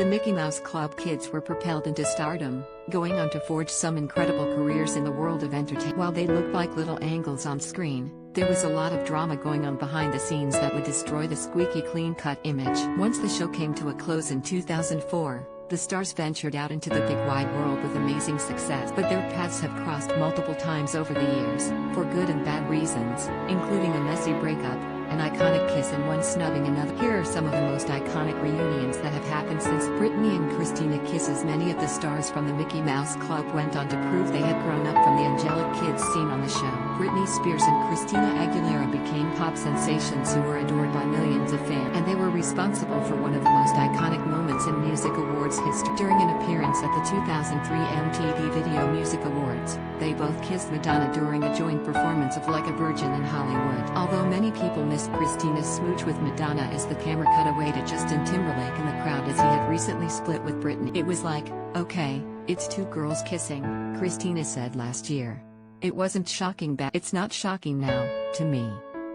The Mickey Mouse Club kids were propelled into stardom, going on to forge some incredible careers in the world of entertainment. While they looked like little angles on screen, there was a lot of drama going on behind the scenes that would destroy the squeaky clean-cut image. Once the show came to a close in 2004, the stars ventured out into the big wide world with amazing success. But their paths have crossed multiple times over the years, for good and bad reasons, including a messy breakup, an iconic kiss and one snubbing another. Here are some of the most iconic reunions that have happened since Britney and Christina kisses. Many of the stars from the Mickey Mouse Club went on to prove they had grown up from the angelic kids seen on the show. Britney Spears and Christina Aguilera became pop sensations who were adored by millions of fans, and they were responsible for one of the most iconic moments in music awards history. During an appearance at the 2003 MTV Video Music Awards, they both kissed Madonna during a joint performance of Like a Virgin in Hollywood. Although many people missed Christina's smooch with Madonna as the camera cut away to Justin Timberlake in the crowd as he had recently split with Britney. It was like, okay, it's two girls kissing, Christina said last year. It wasn't shocking back. It's not shocking now, to me.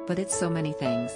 But it's so many things.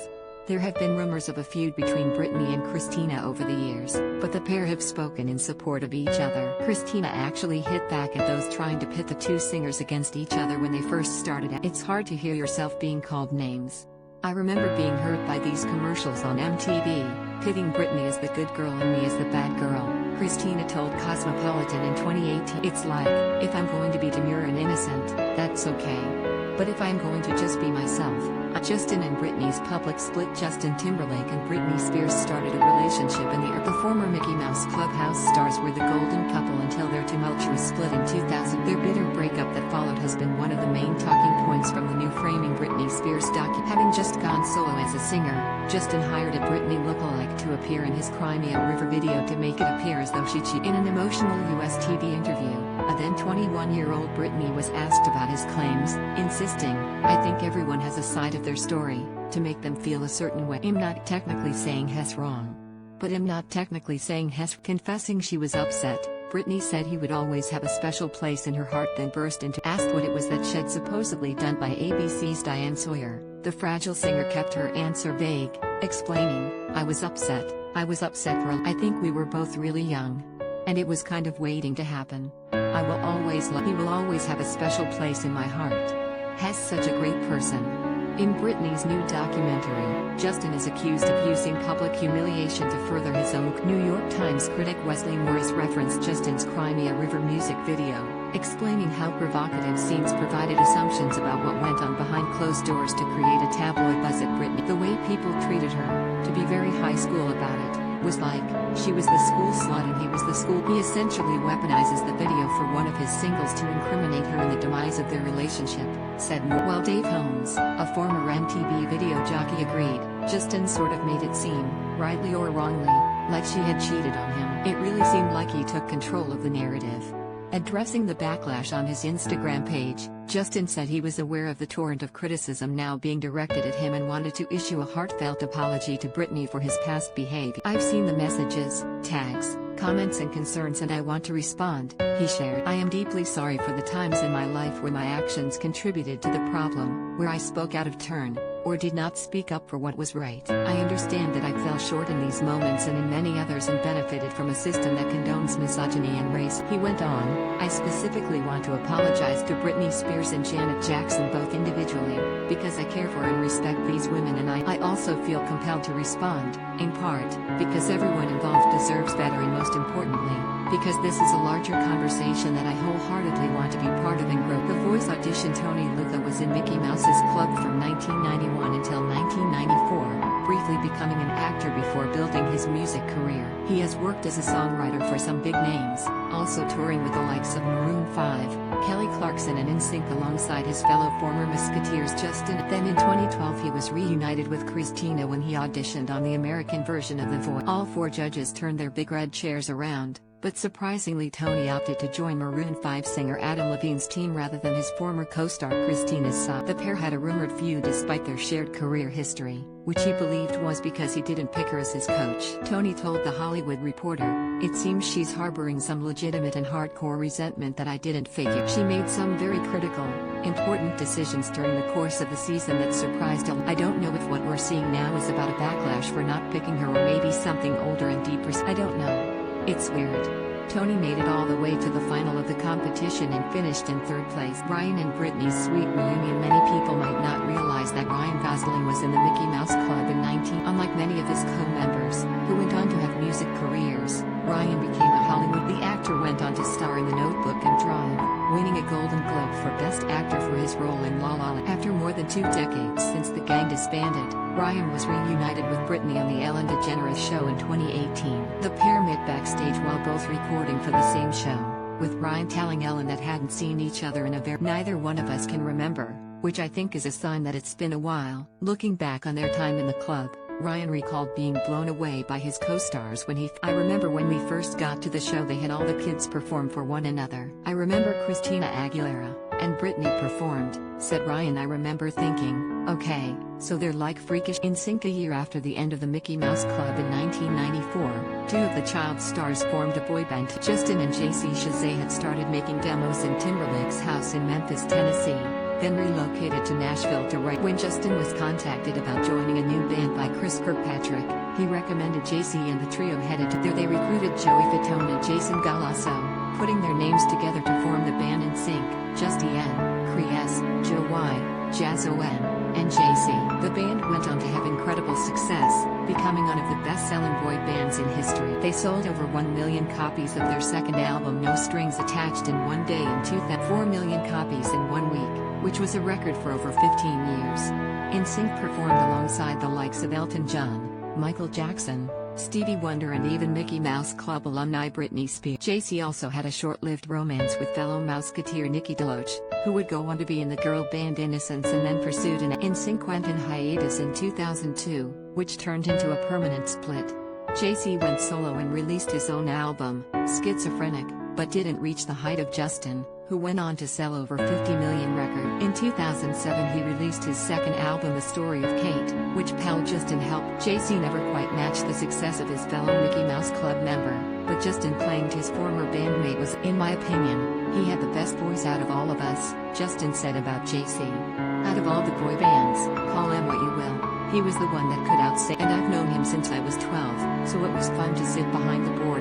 There have been rumors of a feud between Britney and Christina over the years, but the pair have spoken in support of each other. Christina actually hit back at those trying to pit the two singers against each other when they first started out. It's hard to hear yourself being called names. I remember being hurt by these commercials on MTV, pitting Britney as the good girl and me as the bad girl, Christina told Cosmopolitan in 2018. It's like, if I'm going to be demure and innocent, that's okay. But if I'm going to just be myself, Justin and Britney's public split. Justin Timberlake and Britney Spears started a relationship in the air. The former Mickey Mouse Clubhouse stars were the golden couple until their tumultuous split in 2000. Their bitter breakup that followed has been one of the main talking points from the new Framing Britney Spears docu. Having just gone solo as a singer, Justin hired a Britney lookalike to appear in his Crimea River video to make it appear as though she cheated. In an emotional US TV interview, a then 21-year-old Britney was asked about his claims, insisting, "I think everyone has a side of their story, to make them feel a certain way. I'm not technically saying he's wrong. But I'm not technically saying he's." Confessing she was upset, Britney said he would always have a special place in her heart, then burst into asked what it was that she'd supposedly done by ABC's Diane Sawyer. The fragile singer kept her answer vague, explaining, I was upset for I think we were both really young. And it was kind of waiting to happen. I will always love. He will always have a special place in my heart. He's such a great person. In Britney's new documentary, Justin is accused of using public humiliation to further his own. New York Times critic Wesley Morris referenced Justin's Crimea River music video, explaining how provocative scenes provided assumptions about what went on behind closed doors to create a tabloid buzz at Britney. The way people treated her, to be very high school about it, was like, she was the school slut and he was the school. He essentially weaponizes the video for one of his singles to incriminate her in the demise of their relationship, said Moore. While Dave Holmes, a former MTV video jockey, agreed, Justin sort of made it seem, rightly or wrongly, like she had cheated on him. It really seemed like he took control of the narrative. Addressing the backlash on his Instagram page, Justin said he was aware of the torrent of criticism now being directed at him and wanted to issue a heartfelt apology to Britney for his past behavior. I've seen the messages, tags, comments and concerns and I want to respond, he shared. I am deeply sorry for the times in my life where my actions contributed to the problem, where I spoke out of turn, or did not speak up for what was right. I understand that I fell short in these moments and in many others and benefited from a system that condones misogyny and race. He went on, I specifically want to apologize to Britney Spears and Janet Jackson both individually, because I care for and respect these women and I also feel compelled to respond, in part, because everyone involved deserves better and most importantly, because this is a larger conversation that I wholeheartedly want to be part of and grow. The Voice audition. Tony Lucca was in Mickey Mouse's club from 1991 until 1994, briefly becoming an actor before building his music career. He has worked as a songwriter for some big names, also touring with the likes of Maroon 5, Kelly Clarkson and NSYNC alongside his fellow former Musketeers Justin. Then in 2012 he was reunited with Christina when he auditioned on the American version of The Voice. All four judges turned their big red chairs around, but surprisingly Tony opted to join Maroon 5 singer Adam Levine's team rather than his former co-star Christina's side. The pair had a rumored feud despite their shared career history, which he believed was because he didn't pick her as his coach. Tony told The Hollywood Reporter, it seems she's harboring some legitimate and hardcore resentment that I didn't figure. She made some very critical, important decisions during the course of the season that surprised a lot. I don't know if what we're seeing now is about a backlash for not picking her or maybe something older and deeper. I don't know. It's weird. Tony made it all the way to the final of the competition and finished in third place. Ryan and Britney's sweet reunion. Many people might not realize that Ryan Gosling was in the Mickey Mouse Club in 19. Unlike many of his co-members, who went on to have music careers, Ryan became a Hollywood. The actor went on to star in The Notebook and Drive, winning a Golden Globe for Best Actor for his role in La La Land. After more than 2 decades since the gang disbanded, Ryan was reunited with Britney on The Ellen DeGeneres Show in 2018. The pair met backstage while both recording for the same show, with Ryan telling Ellen that hadn't seen each other in a very neither one of us can remember, which I think is a sign that it's been a while. Looking back on their time in the club, Ryan recalled being blown away by his co-stars when I remember when we first got to the show they had all the kids perform for one another. I remember Christina Aguilera and Britney performed, said Ryan. I remember thinking, okay, so they're like freakish. NSYNC. A year after the end of the Mickey Mouse Club in 1994, 2 of the child stars formed a boy band. Justin and JC Chasez had started making demos in Timberlake's house in Memphis, Tennessee, then relocated to Nashville to write. When Justin was contacted about joining a new band by Chris Kirkpatrick, he recommended JC and the trio headed to there. They recruited Joey Fatone and Jason Galasso, putting their names together to form the band NSYNC. Justin, Chris, Joe Y, Jazzo N, and JC. The band went on to have incredible success, becoming one of the best-selling boy bands in history. They sold over 1 million copies of their second album No Strings Attached in one day and 4 million copies in 1 week, which was a record for over 15 years. NSYNC performed alongside the likes of Elton John, Michael Jackson, Stevie Wonder and even Mickey Mouse Club alumni Britney Spears. JC also had a short-lived romance with fellow Mouseketeer Nikki DeLoach, who would go on to be in the girl band Innocence and then pursued an NSYNC went in hiatus in 2002, which turned into a permanent split. JC went solo and released his own album, Schizophrenic, but didn't reach the height of Justin, who went on to sell over 50 million records. In 2007 he released his second album The Story of Kate, which pal Justin helped. JC never quite matched the success of his fellow Mickey Mouse Club member, but Justin claimed his former bandmate was, in my opinion, he had the best voice out of all of us, Justin said about JC. Out of all the boy bands, call him what you will, he was the one that could outsing, and I've known him since I was 12, so it was fun to sit behind the board